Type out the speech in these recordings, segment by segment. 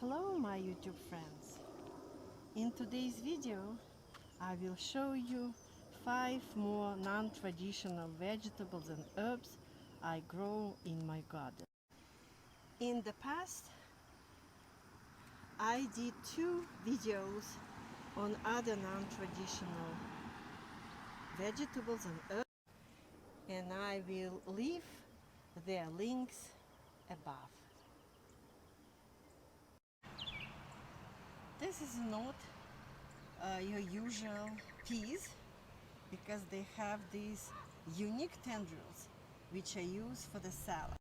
Hello my YouTube friends. In today's video I will show you 5 more non-traditional vegetables and herbs I grow in my garden. In the past I did 2 videos on other non-traditional vegetables and herbs, and I will leave their links above. This is not your usual peas because they have these unique tendrils which I use for the salad.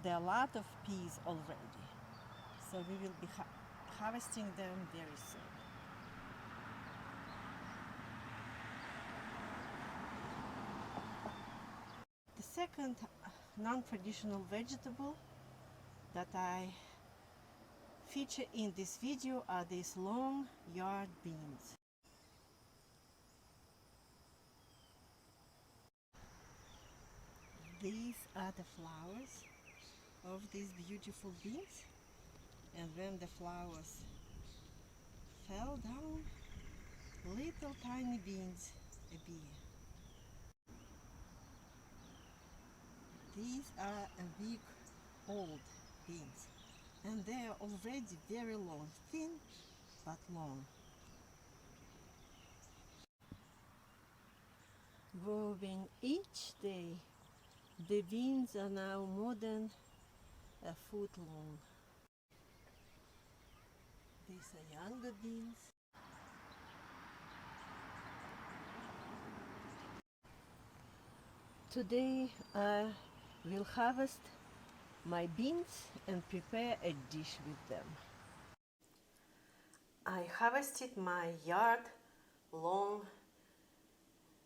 There are a lot of peas already, so we will be harvesting them very soon. The second non-traditional vegetable that I feature in this video are these long yard beans. These are the flowers of these beautiful beans, and when the flowers fell down, little tiny beans appear. These are a week old beans, and they are already very long, thin but long. Growing each day, the beans are now more than a foot long. These are younger beans. Today I will harvest my beans and prepare a dish with them. I harvested my yard-long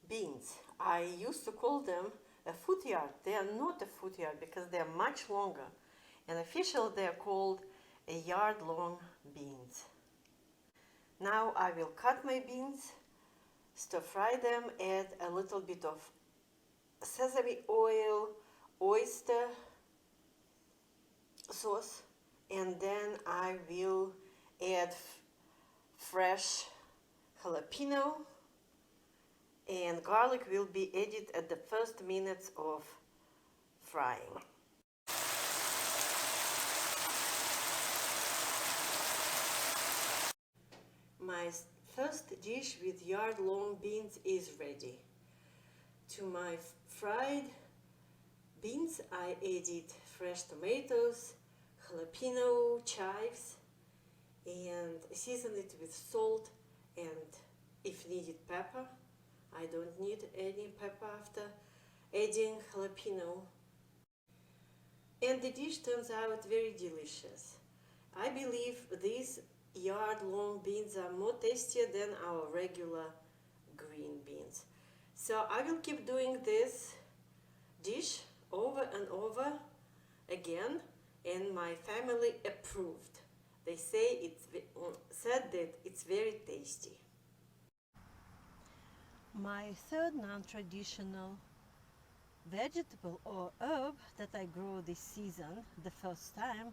beans. I used to call them a foot yard. They are not a foot yard because they are much longer, and officially they are called a yard-long beans. Now I will cut my beans, stir fry them, add a little bit of sesame oil, oyster sauce, and then I will add fresh jalapeno, and garlic will be added at the first minutes of frying. My first dish with yard-long beans is ready. To my fried beans I added fresh tomatoes, jalapeno, chives, and seasoned it with salt and, if needed, pepper. I don't need any pepper after adding jalapeno. And the dish turns out very delicious. I believe these yard-long beans are more tastier than our regular green beans. So I will keep doing this dish over and over again, and my family approved. They said that it's very tasty. My third non-traditional vegetable or herb that I grow this season, the first time,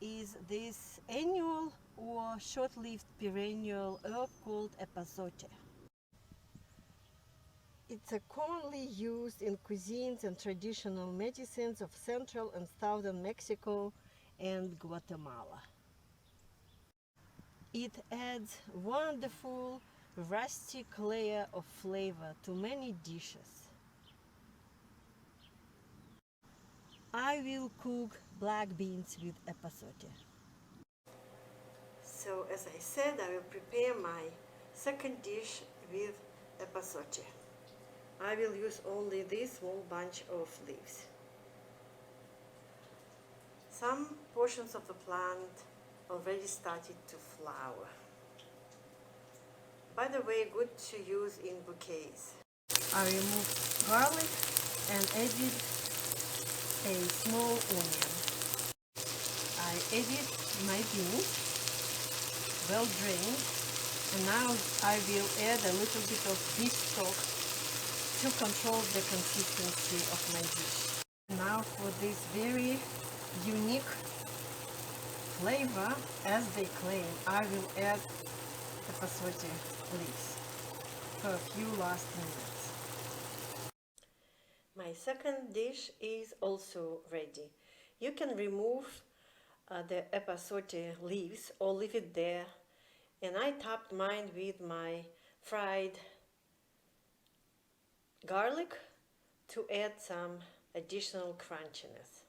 is this annual or short-lived perennial herb called Epazote. It's commonly used in cuisines and traditional medicines of central and southern Mexico and Guatemala. It adds wonderful rustic layer of flavor to many dishes. I will cook black beans with epazote. So as I said, I will prepare my second dish with epazote. I will use only this small bunch of leaves. Some portions of the plant already started to flower. By the way, good to use in bouquets. I removed garlic and added a small onion. I added my beans well drained. And now I will add a little bit of beef stock to control the consistency of my dish. Now for this very unique flavor, as they claim, I will add epazote leaves for a few last minutes. My second dish is also ready. You can remove the epazote leaves or leave it there, and I topped mine with my fried garlic to add some additional crunchiness.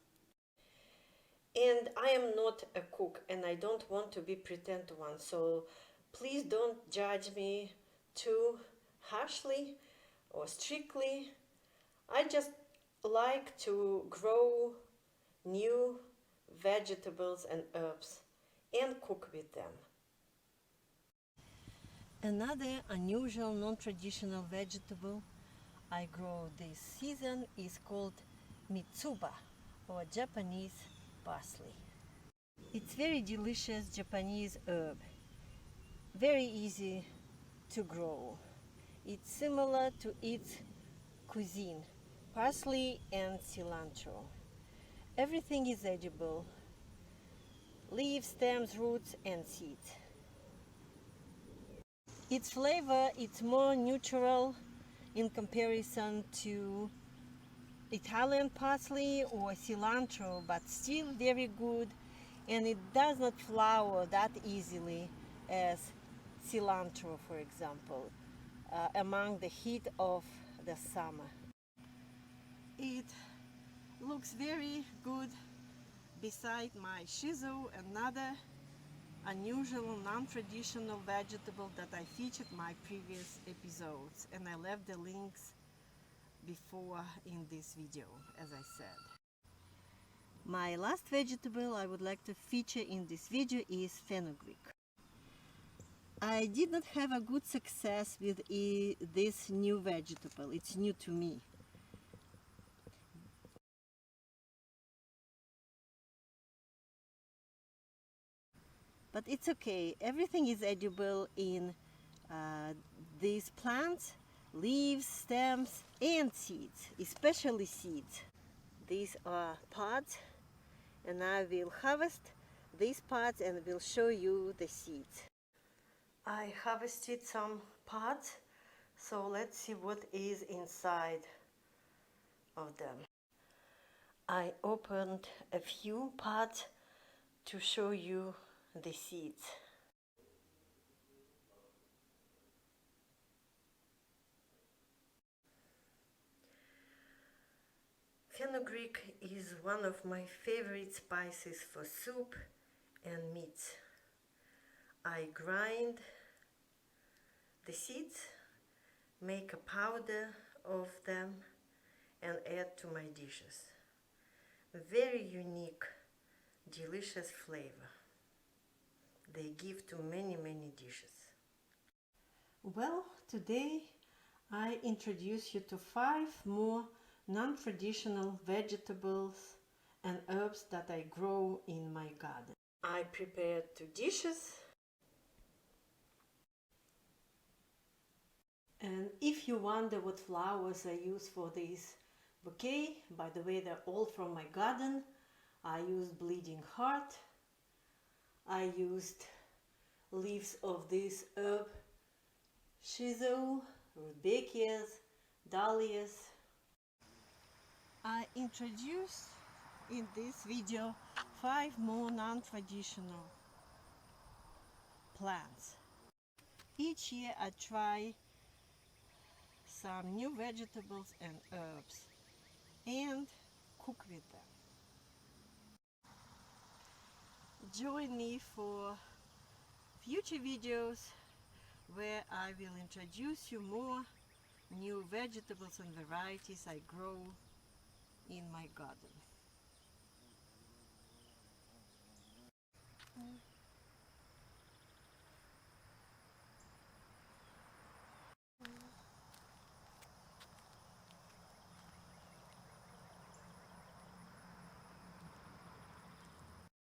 And I am not a cook and I don't want to be pretend one, so please don't judge me too harshly or strictly. I just like to grow new vegetables and herbs and cook with them. Another unusual non-traditional vegetable I grow this season is called Mitsuba, or Japanese parsley. It's very delicious Japanese herb, very easy to grow. It's similar to its cuisine, parsley and cilantro. Everything is edible, leaves, stems, roots and seeds. Its flavor is more neutral in comparison to Italian parsley or cilantro, but still very good, and it does not flower that easily as cilantro, for example, among the heat of the summer. It looks very good beside my shiso, another unusual non-traditional vegetable that I featured in my previous episodes, and I left the links before in this video, as I said. My last vegetable I would like to feature in this video is fenugreek. I did not have a good success with this new vegetable. It's new to me. But it's okay. Everything is edible in these plants, leaves, stems and seeds, especially seeds. These are pods, and I will harvest these pods and will show you the seeds. I harvested some pods, so let's see what is inside of them. I opened a few pods to show you the seeds. Fenugreek is one of my favorite spices for soup and meats. I grind the seeds, make a powder of them and add to my dishes. Very unique, delicious flavor they give to many dishes. Well, today I introduce you to 5 more non-traditional vegetables and herbs that I grow in my garden. I prepared 2 dishes, and if you wonder what flowers I use for this bouquet, by the way, they're all from my garden. I used bleeding heart, I used leaves of this herb shiso, rudbeckias, dahlias. I introduced in this video 5 more non-traditional plants. Each year I try some new vegetables and herbs and cook with them. Join me for future videos where I will introduce you more new vegetables and varieties I grow in my garden.